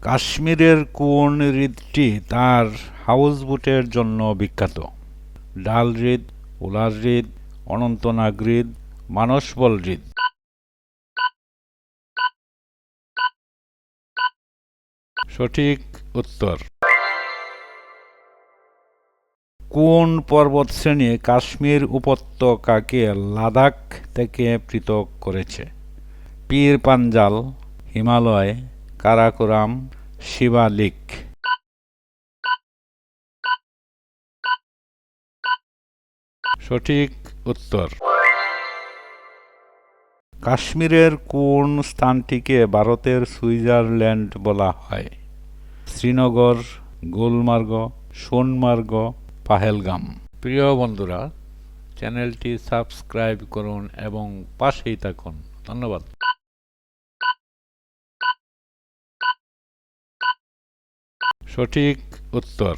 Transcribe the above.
কাশ্মীরের কোন হ্রদটি তার হাউসবোটের জন্য বিখ্যাত? ডাল হ্রদ, উলার হ্রদ, অনন্তনাগ হ্রদ, মানসবল হ্রদ? সঠিক উত্তর। কোন পর্বতশ্রেণী কাশ্মীর উপত্যকাকে লাদাখ থেকে পৃথক করেছে? পীর পাঞ্জাল, হিমালয়, কারাকোরাম, শিবালিক? সঠিক উত্তর। কাশ্মীরের কোন স্থানটিকে ভারতের সুইজারল্যান্ড বলা হয়? শ্রীনগর, গুলমার্গ, সোনমার্গ, পাহেলগাম? প্রিয় বন্ধুরা, চ্যানেলটি সাবস্ক্রাইব করুন এবং পাশেই থাকুন। ধন্যবাদ। সঠিক উত্তর।